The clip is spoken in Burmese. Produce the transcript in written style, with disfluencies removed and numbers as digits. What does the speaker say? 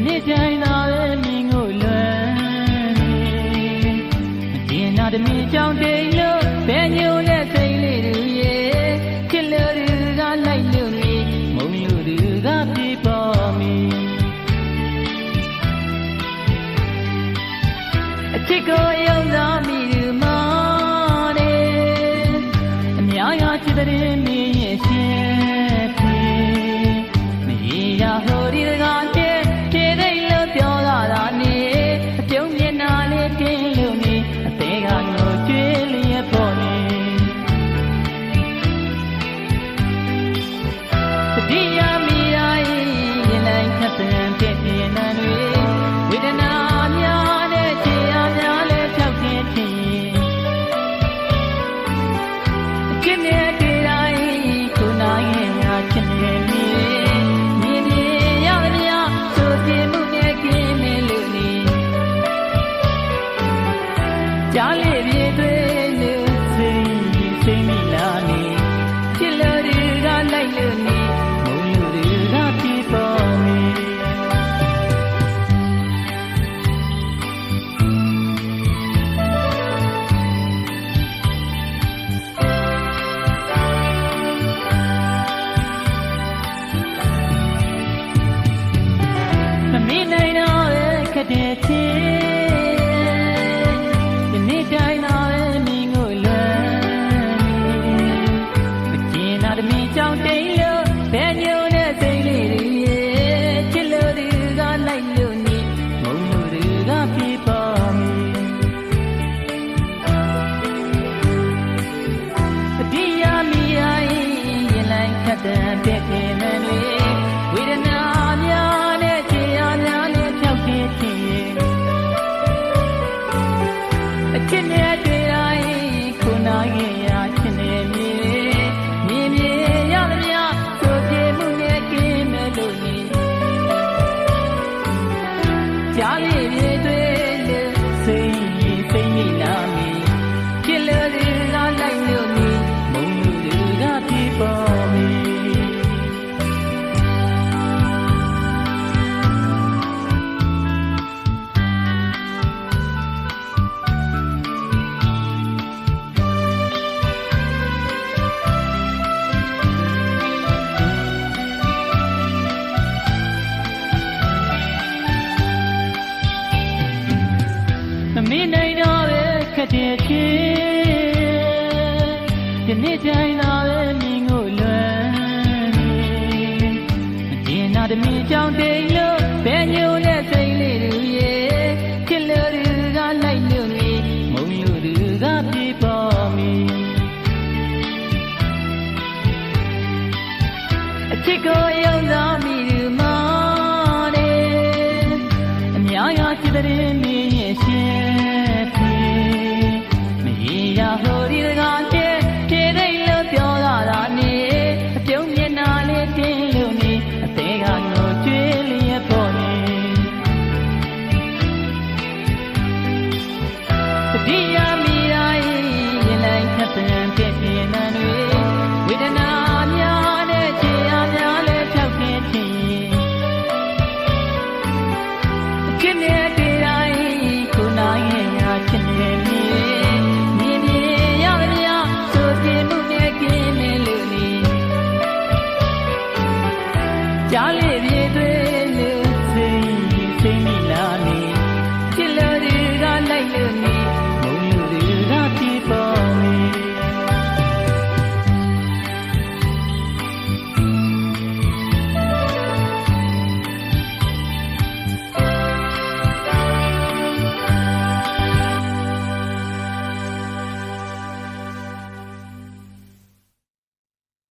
နေ့တိုင်းသာပဲမြင်ကိုလွမ်းနေမတင်နာတမီကြောင့်တိမ်လို့ဘယ်ညိုနဲ့စိတ်လေးသူရဲ့ချစ်လို့သူကလိုက်လို့နေမုံလို့သူကပြေပေါ်မီအချစ်ကိုယုံသားမိသူမောင်နေအများကချစ်တဲ့မင်းရဲ့ရှင်ဖြစ်မရေရဟိုဒီကတဲ့ခြေသိလို့ပြောလာတာနေအပြုံးမျက်နှာလေးတင်းလို့နေအသေးကငိုကြွေးလျက်ပေါ်နေတတိယမိရာရင်လိုက်ခတ်တဲ့ပြည့်ပြည့်နံတွေဝေဒနာများနဲ့ခြေအားများလဲဖြောက်ခြင်းဖြစ်အချစ်နဲ့တွေ့တိုင်းကိုနာရဲ့ညာချစ်နေနေမြင်မြင်ရမများဆိုပြမှုနဲ့ကင်းနေလို့နေကြားလေးပြေတွေ့လို့စိတ်မိလာနေချစ်လို့ဒီကလိုက်လို့နေမုန်းလို့ဒီကပြေပေါ်မီမမေ့နိုင်တော့တဲ့ခက်တဲ့ချစ်ဒီနေ့တိုင်းသာပဲမြင်ကိုလွမ်းနေမကျင်နာတမီကြောင့်တိမ်လို့ဘယ်ညိုနဲ့စိတ်လေးတွေရဲ့ချစ်လို့သူကလိုက်လို့နေမုန်းလို့သူကပြေပေါ်မီတတိယမိရာရင်လိုက်ခတ်တဲ့ပြည့်ပြည့်နံတွေဝေဒနာများနဲ့ခြေအားများနဲ့ဖြောက်ခြင်းဖြစ်အချစ်နဲ့တွေ့တိုင်းခုနာရဲ့ရာချစ်နေမြင်မြင်မြင်ရမများဆိုပြေမှုနဲ့ကင်းမဲ့လို့နေကြားလေးပြေတွေ့လို့စိတ်မိလာမီချစ်လို့ဒီကလိုက်လို့နေမုန်းလို့ဒီကပြေပေါ်မီမမေ့နိုင်တော့ပဲခက်တဲ့ချစ်ဒီနေ့တိုင်းသာပဲမြင်ကိုလွမ်းနေမတင်နာတမီကြောင့်တိမ်လို့ဘယ်ညိုနဲ့စိတ်လေးသူရဲ့ချစ်လို့သူကလိုက်လို့နေမုန်းလို့သူကပြေပေါ်မီအချစ်ကိုယုံသားမိသူမောင်နေအများကချစ်တဲ့မင်းရဲ့ရှင်ဖြစ်မရေရဟိုဒီကတဲ့ခြေသိလို့ပြောလာတာနေအပြုံးမျက်နှာလေးတင်းလို့နေအသေးကငိုကြွေးလျက်ပေါ်နေတတိယ